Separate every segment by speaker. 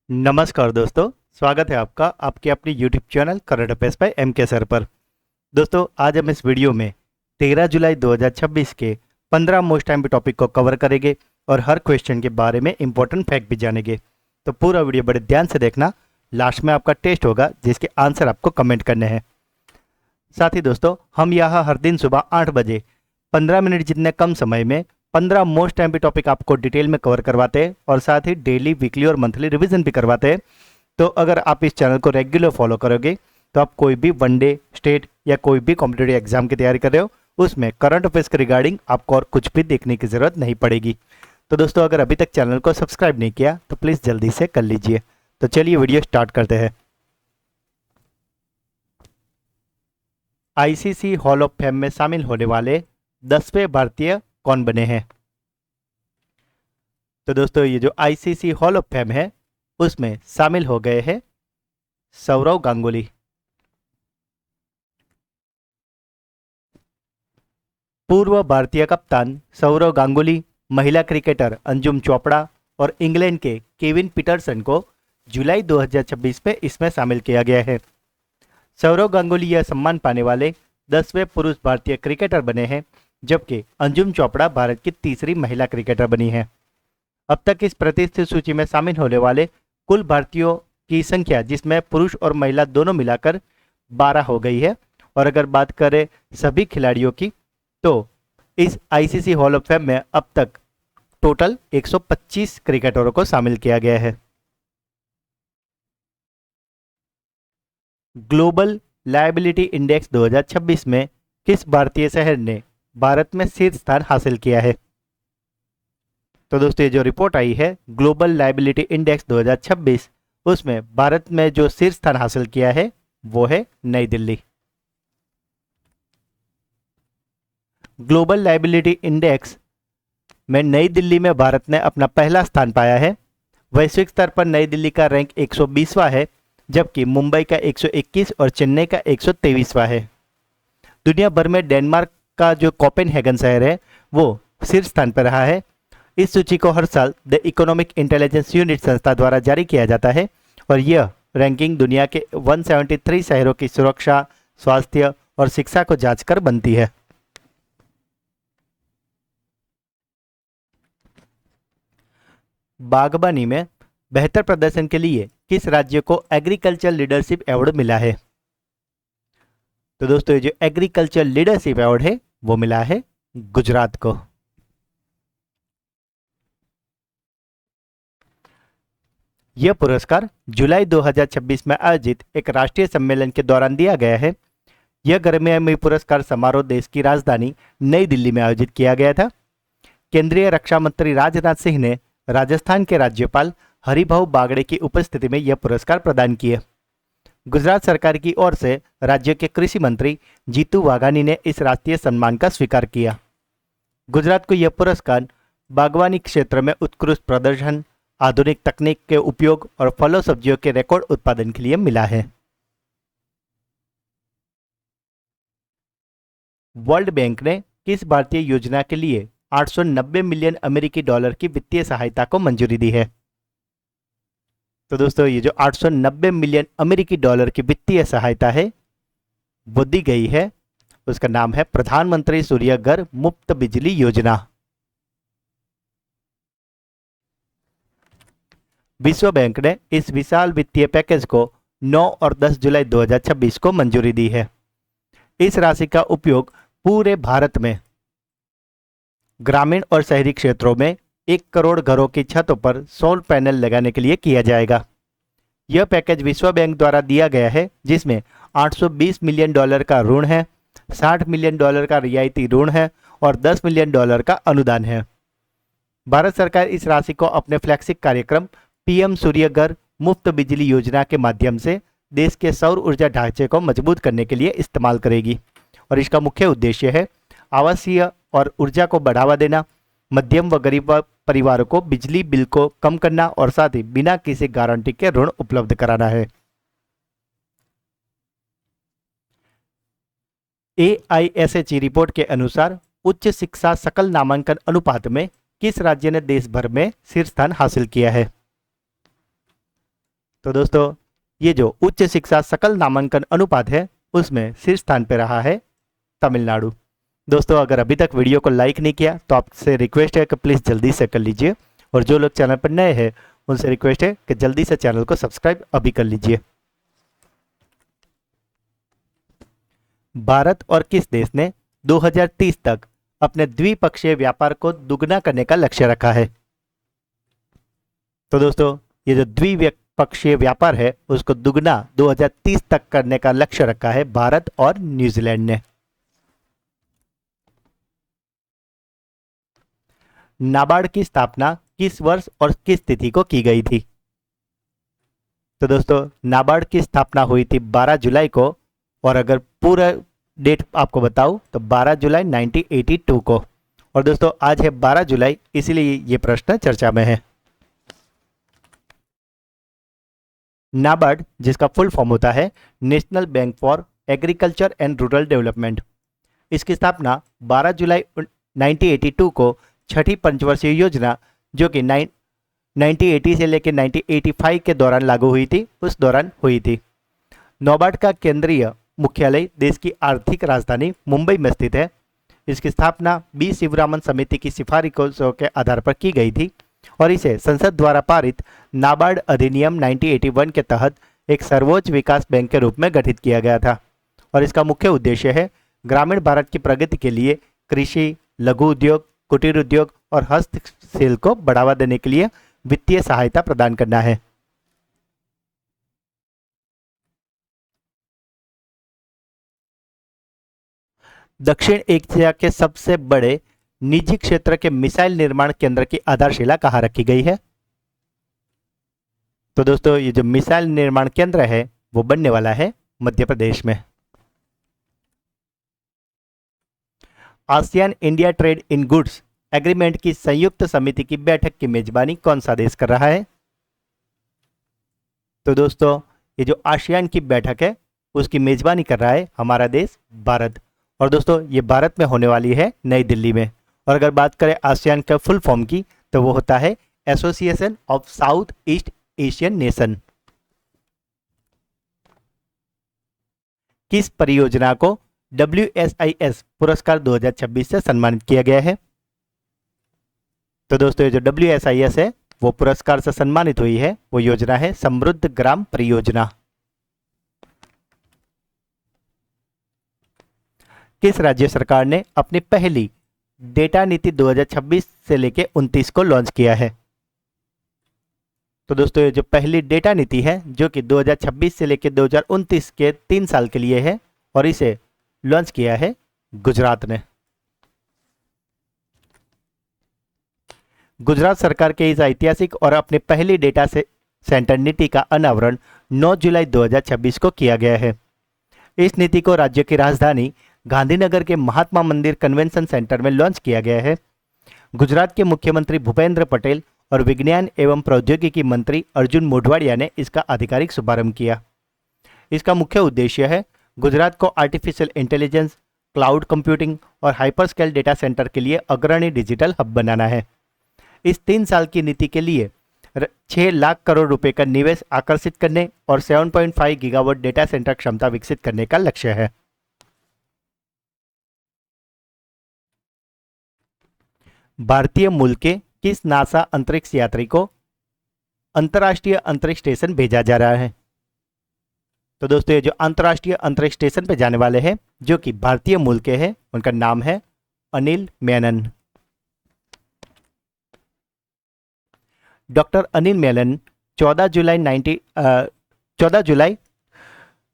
Speaker 1: नमस्कार दोस्तों, स्वागत है आपका आपके अपने YouTube channel current affairs by M K sir पर। दोस्तों, आज हम इस वीडियो में 13 जुलाई 2026 के 15 मोस्ट टाइम टॉपिक को कवर करेंगे और हर क्वेश्चन के बारे में इंपॉर्टेंट फैक्ट भी जानेंगे। तो पूरा वीडियो बड़े ध्यान से देखना। लास्ट में आपका टेस्ट होगा जिसके आंसर आपको कमेंट करने हैं। साथ ही दोस्तों, हम यहाँ हर दिन सुबह 8 बजे 15 मिनट जितने कम समय में 15 मोस्ट टाइम पे टॉपिक आपको डिटेल में कवर करवाते हैं और साथ ही डेली, वीकली और मंथली रिवीजन भी करवाते हैं। तो अगर आप इस चैनल को रेगुलर फॉलो करोगे तो आप कोई भी वनडे, स्टेट या कोई भी कॉम्पिटेटिव एग्जाम की तैयारी कर रहे हो उसमें करंट अफेयर्स के रिगार्डिंग आपको और कुछ भी देखने की ज़रूरत नहीं पड़ेगी। तो दोस्तों, अगर अभी तक चैनल को सब्सक्राइब नहीं किया तो प्लीज़ जल्दी से कर लीजिए। तो चलिए वीडियो स्टार्ट करते हैं। आईसीसी हॉल ऑफ फेम में शामिल होने वाले 10वें भारतीय कौन बने हैं? तो दोस्तों, ये जो आईसीसी हॉल ऑफ फेम है उसमें शामिल हो गए हैं सौरव गांगुली। पूर्व भारतीय कप्तान सौरव गांगुली, महिला क्रिकेटर अंजुम चोपड़ा और इंग्लैंड के केविन पीटरसन को जुलाई 2026 में इसमें शामिल किया गया है। सौरव गांगुली यह सम्मान पाने वाले 10वें पुरुष भारतीय क्रिकेटर बने हैं, जबकि अंजुम चोपड़ा भारत की तीसरी महिला क्रिकेटर बनी है। अब तक इस प्रतिष्ठित सूची में शामिल होने वाले कुल भारतीयों की संख्या, जिसमें पुरुष और महिला दोनों मिलाकर 12 हो गई है। और अगर बात करें सभी खिलाड़ियों की तो इस आईसीसी हॉल ऑफ फेम में अब तक टोटल 125 क्रिकेटरों को शामिल किया गया है। ग्लोबल लायबिलिटी इंडेक्स 2026 में किस भारतीय शहर ने भारत में शीर्ष स्थान हासिल किया है? तो दोस्तों, ये जो रिपोर्ट आई है ग्लोबल लायबिलिटी इंडेक्स 2026, उसमें भारत में जो शीर्ष स्थान हासिल किया है वो है नई दिल्ली। ग्लोबल लायबिलिटी इंडेक्स में नई दिल्ली में भारत ने अपना पहला स्थान पाया है। वैश्विक स्तर पर नई दिल्ली का रैंक 120वां है, जबकि मुंबई का 121 और चेन्नई का 123वां है। दुनिया भर में डेनमार्क का जो कोपेनहेगन शहर है वो शीर्ष स्थान पर रहा है। इस सूची को हर साल द इकोनॉमिक इंटेलिजेंस यूनिट संस्था द्वारा जारी किया जाता है और यह रैंकिंग दुनिया के 173 शहरों की सुरक्षा, स्वास्थ्य और शिक्षा को जांचकर बनती है। बागबानी में बेहतर प्रदर्शन के लिए किस राज्य को एग्रीकल्चर लीडरशिप अवार्ड मिला है? तो दोस्तों, ये जो एग्रीकल्चर लीडरशिप अवार्ड है वो मिला है गुजरात को। यह पुरस्कार जुलाई 2026 में आयोजित एक राष्ट्रीय सम्मेलन के दौरान दिया गया है। यह गर्मियाई पुरस्कार समारोह देश की राजधानी नई दिल्ली में आयोजित किया गया था। केंद्रीय रक्षा मंत्री राजनाथ सिंह ने राजस्थान के राज्यपाल हरिभाऊ बागड़े की उपस्थिति में यह पुरस्कार प्रदान किए। गुजरात सरकार की ओर से राज्य के कृषि मंत्री जीतू वाघानी ने इस राष्ट्रीय सम्मान का स्वीकार किया। गुजरात को यह पुरस्कार बागवानी क्षेत्र में उत्कृष्ट प्रदर्शन, आधुनिक तकनीक के उपयोग और फलों सब्जियों के रिकॉर्ड उत्पादन के लिए मिला है। वर्ल्ड बैंक ने किस भारतीय योजना के लिए 890 मिलियन अमेरिकी डॉलर की वित्तीय सहायता को मंजूरी दी है? तो दोस्तों, ये जो 890 मिलियन अमेरिकी डॉलर की वित्तीय सहायता है वो दी गई है, उसका नाम है प्रधानमंत्री सूर्य घर मुफ्त बिजली योजना। विश्व बैंक ने इस विशाल वित्तीय पैकेज को 9 और 10 जुलाई 2026 को मंजूरी दी है। इस राशि का उपयोग पूरे भारत में ग्रामीण और शहरी क्षेत्रों में 1 करोड़ घरों की छतों पर सोलर पैनल लगाने के लिए किया जाएगा। यह पैकेज विश्व बैंक द्वारा दिया गया है, जिसमें 820 मिलियन डॉलर का ऋण है, 60 मिलियन डॉलर का रियायती ऋण है और 10 मिलियन डॉलर का अनुदान है। भारत सरकार इस राशि को अपने फ्लैगशिप कार्यक्रम पीएम सूर्य घर मुफ्त बिजली योजना के माध्यम से देश के सौर ऊर्जा ढांचे को मजबूत करने के लिए इस्तेमाल करेगी और इसका मुख्य उद्देश्य है आवासीय और ऊर्जा को बढ़ावा देना, मध्यम व गरीब परिवारों को बिजली बिल को कम करना और साथ ही बिना किसी गारंटी के ऋण उपलब्ध कराना है। AISHE रिपोर्ट के अनुसार उच्च शिक्षा सकल नामांकन अनुपात में किस राज्य ने देश भर में शीर्ष स्थान हासिल किया है? तो दोस्तों ये जो उच्च शिक्षा सकल नामांकन अनुपात है उसमें शीर्ष स्थान पे रहा है तमिलनाडु। दोस्तों अगर अभी तक वीडियो को लाइक नहीं किया तो आपसे रिक्वेस्ट है कि प्लीज़ जल्दी से कर लीजिए, और जो लोग चैनल पर नए हैं उनसे रिक्वेस्ट है कि जल्दी से चैनल को सब्सक्राइब अभी कर लीजिए। भारत और किस देश ने 2030 तक अपने द्विपक्षीय व्यापार को दुगना करने का लक्ष्य रखा है? तो दोस्तों ये जो द्विपक्षीय व्यापार है उसको दुगना 2030 तक करने का लक्ष्य रखा है भारत और न्यूजीलैंड ने। नाबार्ड की स्थापना किस वर्ष और किस तिथि को की गई थी? तो दोस्तों नाबार्ड की स्थापना हुई थी 12 जुलाई को, और अगर पूरा डेट आपको बताऊं तो 12 जुलाई 1982 को। और दोस्तों आज है 12 जुलाई, इसीलिए ये प्रश्न चर्चा में है। नाबार्ड जिसका फुल फॉर्म होता है national bank for agriculture and rural development, इसकी स्थापना 12 जुलाई 1982 को छठी पंचवर्षीय योजना जो कि 1980 से लेकर 1985 के दौरान लागू हुई थी, उस दौरान हुई थी। नाबार्ड का केंद्रीय मुख्यालय देश की आर्थिक राजधानी मुंबई में स्थित है। इसकी स्थापना बी शिवरामन समिति की सिफारिशों के आधार पर की गई थी, और इसे संसद द्वारा पारित नाबार्ड अधिनियम 1981 के तहत एक सर्वोच्च विकास बैंक के रूप में गठित किया गया था। और इसका मुख्य उद्देश्य है ग्रामीण भारत की प्रगति के लिए कृषि, लघु उद्योग, कुटीर उद्योग और हस्तशिल्प को बढ़ावा देने के लिए वित्तीय सहायता प्रदान करना है। दक्षिण एशिया के सबसे बड़े निजी क्षेत्र के मिसाइल निर्माण केंद्र की आधारशिला कहाँ रखी गई है? तो दोस्तों ये जो मिसाइल निर्माण केंद्र है वो बनने वाला है मध्य प्रदेश में। ASEAN India trade in goods agreement की संयुक्त समिति की बैठक की मेजबानी कौन सा देश कर रहा है? तो दोस्तों ये जो आसियान की बैठक है उसकी मेजबानी कर रहा है हमारा देश भारत। और दोस्तों ये भारत में होने वाली है नई दिल्ली में। और अगर बात करें आसियान के फुल फॉर्म की तो वो होता है association of south east Asian nation. किस परियोजना को WSIS पुरस्कार 2026 से सम्मानित किया गया है? तो दोस्तों ये जो WSIS है वो पुरस्कार से सम्मानित हुई है, वो योजना है समृद्ध ग्राम परियोजना। किस राज्य सरकार ने अपनी पहली डेटा नीति 2026 से लेकर 29 को लॉन्च किया है? तो दोस्तों ये जो पहली डेटा नीति है जो कि 2026 से लेकर 2029 के 3 साल के लिए है, और इसे लॉन्च किया है गुजरात ने। गुजरात सरकार के इस ऐतिहासिक और अपनी पहली डेटा सेंटर नीति का अनावरण 9 जुलाई 2026 को किया गया है। इस नीति को राज्य की राजधानी गांधीनगर के महात्मा मंदिर कन्वेंशन सेंटर में लॉन्च किया गया है। गुजरात के मुख्यमंत्री भूपेंद्र पटेल और विज्ञान एवं प्रौद्योगिकी मंत्री अर्जुन मोढवाडिया ने इसका आधिकारिक शुभारंभ किया। इसका मुख्य उद्देश्य है गुजरात को आर्टिफिशियल इंटेलिजेंस, क्लाउड कंप्यूटिंग और हाइपरस्केल डेटा सेंटर के लिए अग्रणी डिजिटल हब बनाना है। इस 3 साल की नीति के लिए 6 लाख करोड़ रुपए का निवेश आकर्षित करने और 7.5 गीगावाट डेटा सेंटर क्षमता विकसित करने का लक्ष्य है। भारतीय मूल के किस नासा अंतरिक्ष यात्री को अंतर्राष्ट्रीय अंतरिक्ष स्टेशन भेजा जा रहा है? तो दोस्तों ये जो अंतर्राष्ट्रीय अंतरिक्ष स्टेशन पे जाने वाले हैं जो कि भारतीय मूल के हैं, उनका नाम है अनिल मेनन। डॉक्टर अनिल मेनन 14 जुलाई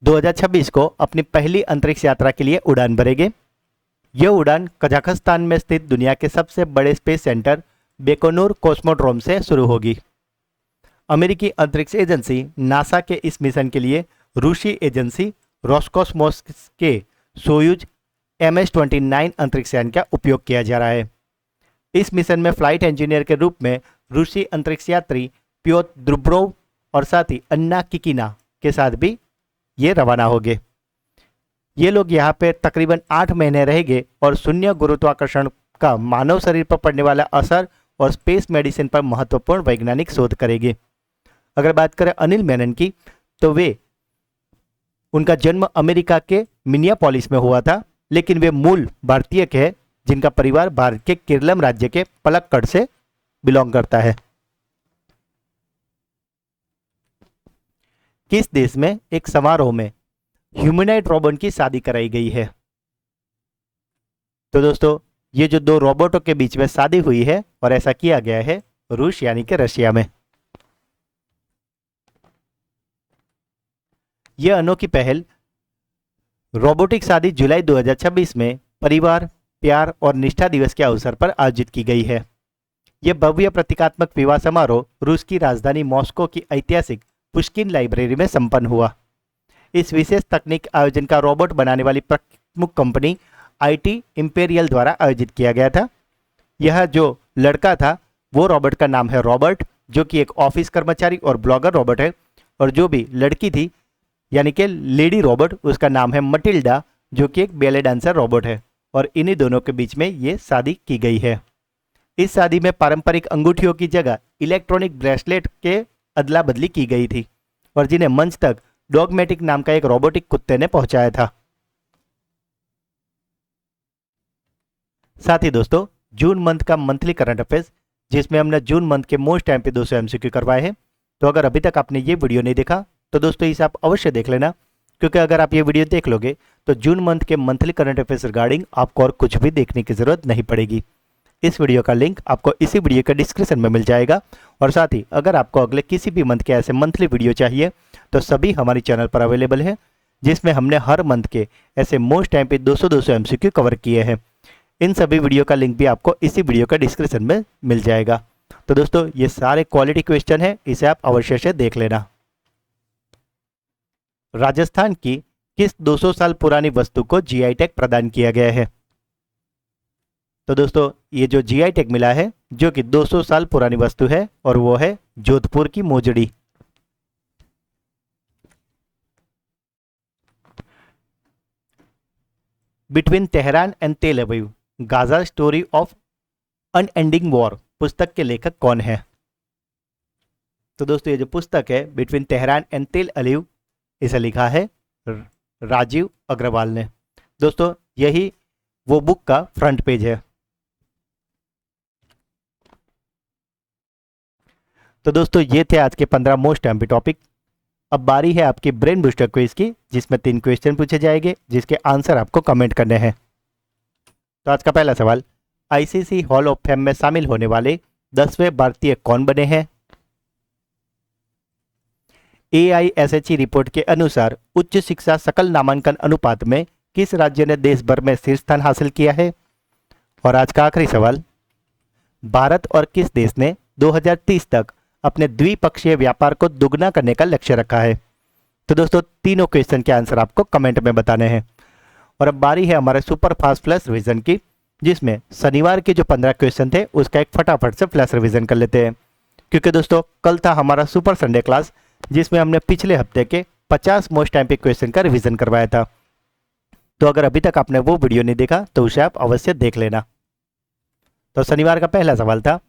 Speaker 1: 2026 को अपनी पहली अंतरिक्ष यात्रा के लिए उड़ान भरेंगे। यह उड़ान कजाकिस्तान में स्थित दुनिया के सबसे बड़े स्पेस सेंटर बेकोनूर कॉस्मोड्रोम से शुरू होगी। अमेरिकी अंतरिक्ष एजेंसी नासा के इस मिशन के लिए रूसी एजेंसी रोस्कोसमोस के सोयूज MS-29 अंतरिक्ष यान का उपयोग किया जा रहा है। इस मिशन में फ्लाइट इंजीनियर के रूप में रूसी अंतरिक्ष यात्री प्योत्र द्रुब्रोव और साथ ही अन्ना किकिना के साथ भी ये रवाना होंगे। ये लोग यहाँ पे तकरीबन 8 महीने रहेंगे और शून्य गुरुत्वाकर्षण का मानव शरीर पर पड़ने वाला असर और स्पेस मेडिसिन पर महत्वपूर्ण वैज्ञानिक शोध करेंगे। अगर बात करें अनिल मेनन की, तो वे उनका जन्म अमेरिका के मिनियापोलिस में हुआ था, लेकिन वे मूल भारतीय के हैं, जिनका परिवार भारत के केरलम राज्य के पलक्कड़ से बिलोंग करता है। किस देश में एक समारोह में ह्यूमनॉइड रोबोट की शादी कराई गई है? तो दोस्तों ये जो दो रोबोटों के बीच में शादी हुई है और ऐसा किया गया है रूस यानी कि रशिया में। यह अनोखी पहल रोबोटिक शादी जुलाई 2026 में परिवार, प्यार और निष्ठा दिवस के अवसर पर आयोजित की गई है। यह भव्य प्रतीकात्मक विवाह समारोह रूस की राजधानी मॉस्को की ऐतिहासिक पुश्किन लाइब्रेरी में संपन्न हुआ। इस विशेष तकनीक आयोजन का रोबोट बनाने वाली प्रमुख कंपनी आईटी इंपेरियल द्वारा आयोजित किया गया था। यह जो लड़का था वो रोबोट का नाम है रॉबर्ट, जो कि एक ऑफिस कर्मचारी और ब्लॉगर रोबोट है, और जो भी लड़की थी यानी कि लेडी रोबोट, उसका नाम है मटिल्डा, जो कि एक बैले डांसर रोबोट है। और इन्हीं दोनों के बीच में ये शादी की गई है। इस शादी में पारंपरिक अंगूठियों की जगह इलेक्ट्रॉनिक ब्रेसलेट के अदला बदली की गई थी, और जिन्हें मंच तक डॉगमेटिक नाम का एक रोबोटिक कुत्ते ने पहुंचाया था। साथ ही दोस्तों जून मंथ का मंथली करंट अफेयर्स, जिसमें हमने जून मंथ के मोस्ट टाइम पे 200 एमसीक्यू करवाए हैं। तो अगर अभी तक आपने ये वीडियो नहीं देखा तो दोस्तों इसे आप अवश्य देख लेना, क्योंकि अगर आप ये वीडियो देख लोगे तो जून मंथ के मंथली करंट अफेयर्स रिगार्डिंग आपको और कुछ भी देखने की जरूरत नहीं पड़ेगी। इस वीडियो का लिंक आपको इसी वीडियो के डिस्क्रिप्शन में मिल जाएगा। और साथ ही अगर आपको अगले किसी भी मंथ के ऐसे मंथली वीडियो चाहिए तो सभी हमारी चैनल पर अवेलेबल है, जिसमें हमने हर मंथ के ऐसे मोस्ट टाइम पे 200 एमसीक्यू कवर किए हैं। इन सभी वीडियो का लिंक भी आपको इसी वीडियो का डिस्क्रिप्शन में मिल जाएगा। तो दोस्तों ये सारे क्वालिटी क्वेश्चन है, इसे आप अवश्य से देख लेना। राजस्थान की किस 200 साल पुरानी वस्तु को जीआई टैग प्रदान किया गया है? तो दोस्तों ये जो जीआई टैग मिला है जो कि 200 साल पुरानी वस्तु है, और वो है जोधपुर की मोजड़ी। बिटवीन तेहरान एंड तेल Aviv, Gaza story of unending war पुस्तक के लेखक कौन है? तो दोस्तों ये जो पुस्तक है बिटवीन तेहरान एंड तेल अवीव, इसे लिखा है राजीव अग्रवाल ने। दोस्तों यही वो बुक का फ्रंट पेज है। तो दोस्तों ये थे आज के 15 मोस्ट टाइम पे टॉपिक। अब बारी है आपकी ब्रेन बूस्टर क्विज की, जिसमें 3 क्वेश्चन पूछे जाएंगे, जिसके आंसर आपको कमेंट करने हैं। तो आज का पहला सवाल, आईसीसी हॉल ऑफ फेम में शामिल होने वाले 10वें भारतीय कौन बने हैं? AISHE रिपोर्ट के अनुसार उच्च शिक्षा सकल नामांकन अनुपात में किस राज्य ने देश भर में शीर्ष स्थान हासिल किया है? और आज का आखिरी सवाल, भारत और किस देश ने 2030 तक अपने द्विपक्षीय व्यापार को दुगना करने का लक्ष्य रखा है? तो दोस्तों तीनों क्वेश्चन के आंसर आपको कमेंट में बताने हैं। और अब बारी है हमारे सुपर फास्ट फ्लैश रिवीजन की, जिसमें शनिवार के जो 15 क्वेश्चन थे उसका एक फटाफट से फ्लैश रिवीजन कर लेते हैं। क्योंकि दोस्तों कल था हमारा सुपर संडे क्लास, जिसमें हमने पिछले हफ्ते के 50 मोस्ट टाइम पे क्वेश्चन का रिवीजन करवाया था। तो अगर अभी तक आपने वो वीडियो नहीं देखा तो उसे आप अवश्य देख लेना। तो शनिवार का पहला सवाल था,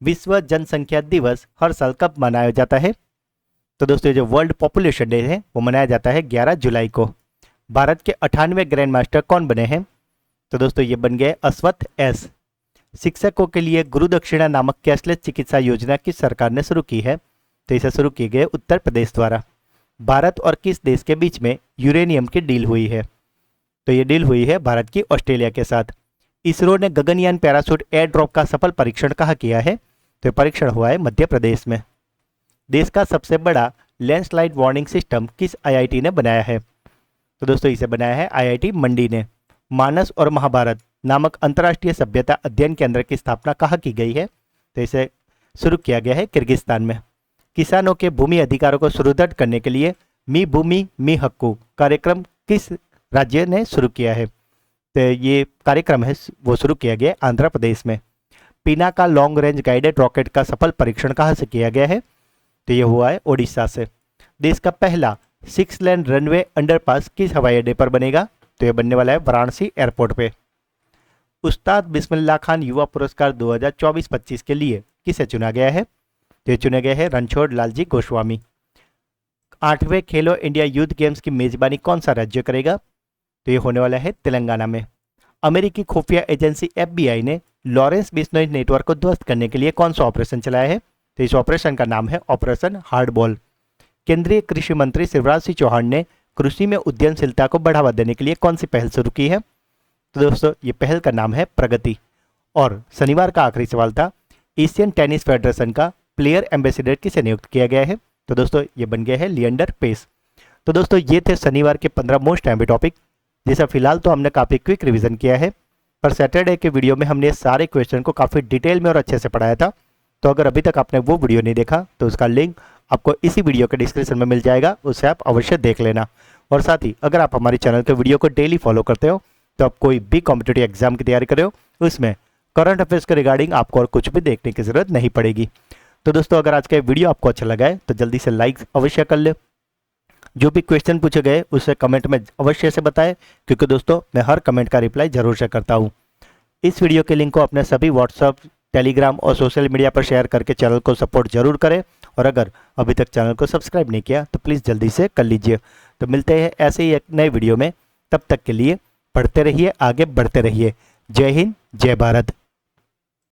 Speaker 1: विश्व जनसंख्या दिवस हर साल कब मनाया जाता है? तो दोस्तों जो वर्ल्ड पॉपुलेशन डे है वो मनाया जाता है 11 जुलाई को। भारत के 98वें ग्रैंड मास्टर कौन बने हैं? तो दोस्तों ये बन गए अश्वत्थ एस। शिक्षकों के लिए गुरु दक्षिणा नामक कैशलेस चिकित्सा योजना किस सरकार ने शुरू की है? तो इसे शुरू की गई उत्तर प्रदेश द्वारा। भारत और किस देश के बीच में यूरेनियम की डील हुई है? तो ये डील हुई है भारत की ऑस्ट्रेलिया के साथ। इसरो ने गगनयान पैराशूट एयर ड्रॉप का सफल परीक्षण कहाँ किया है? तो परीक्षण हुआ है मध्य प्रदेश में। देश का सबसे बड़ा लैंडस्लाइड वार्निंग सिस्टम किस आईआईटी ने बनाया है? तो दोस्तों इसे बनाया है आईआईटी मंडी ने। मानस और महाभारत नामक अंतर्राष्ट्रीय सभ्यता अध्ययन केंद्र की स्थापना कहाँ की गई है? तो इसे शुरू किया गया है किर्गिस्तान में। किसानों के भूमि अधिकारों को सुदृढ़ करने के लिए मी भूमि मी हक्कू कार्यक्रम किस राज्य ने शुरू किया है? तो ये कार्यक्रम है वो शुरू किया गया आंध्र प्रदेश में। पिना का लॉन्ग रेंज गाइडेड रॉकेट का सफल परीक्षण कहाँ से किया गया है? तो ये हुआ है ओडिशा से। देश का पहला 6 लेन रनवे अंडरपास किस हवाई अड्डे पर बनेगा? तो ये बनने वाला है वाराणसी एयरपोर्ट पे। उस्ताद बिस्मिल्लाह खान युवा पुरस्कार 2024-25 के लिए किसे चुना गया है? तो तो ये चुने गए हैं रणछोड़ लालजी गोस्वामी। 8वें खेलो इंडिया यूथ गेम्स की मेजबानी कौन सा राज्य करेगा? तो ये होने वाला है तेलंगाना में। अमेरिकी खुफिया एजेंसी FBI ने लॉरेंस बिश्नोई नेटवर्क को ध्वस्त करने के लिए कौन सा ऑपरेशन चलाया है? तो इस ऑपरेशन का नाम है ऑपरेशन हार्डबॉल। केंद्रीय कृषि मंत्री शिवराज सिंह चौहान ने कृषि में उद्यमशीलता को बढ़ावा देने के लिए कौन सी पहल शुरू की है? तो दोस्तों ये पहल का नाम है प्रगति। और शनिवार का आखिरी सवाल था, एशियन टेनिस फेडरेशन का प्लेयर एम्बेसडर किसे नियुक्त किया गया है? तो दोस्तों ये बन गया है लिएंडर पेस। तो दोस्तों ये थे शनिवार के 15 मोस्ट टाइम टॉपिक, जिसे फिलहाल तो हमने काफ़ी क्विक रिवीजन किया है, पर सैटरडे के वीडियो में हमने सारे क्वेश्चन को काफ़ी डिटेल में और अच्छे से पढ़ाया था। तो अगर अभी तक आपने वो वीडियो नहीं देखा तो उसका लिंक आपको इसी वीडियो के डिस्क्रिप्शन में मिल जाएगा, उससे आप अवश्य देख लेना। और साथ ही अगर आप हमारे चैनल के वीडियो को डेली फॉलो करते हो तो आप कोई भी कॉम्पिटिटिव एग्जाम की तैयारी कर रहे हो, उसमें करंट अफेयर्स के रिगार्डिंग आपको और कुछ भी देखने की जरूरत नहीं पड़ेगी। तो दोस्तों अगर आज का वीडियो आपको अच्छा लगा है तो जल्दी से लाइक अवश्य कर ले। जो भी क्वेश्चन पूछे गए उसे कमेंट में अवश्य से बताएं, क्योंकि दोस्तों मैं हर कमेंट का रिप्लाई जरूर से करता हूँ। इस वीडियो के लिंक को अपने सभी व्हाट्सएप, टेलीग्राम और सोशल मीडिया पर शेयर करके चैनल को सपोर्ट जरूर करें। और अगर अभी तक चैनल को सब्सक्राइब नहीं किया तो प्लीज़ जल्दी से कर लीजिए। तो मिलते हैं ऐसे ही एक नए वीडियो में, तब तक के लिए पढ़ते रहिए, आगे बढ़ते रहिए। जय हिंद, जय भारत।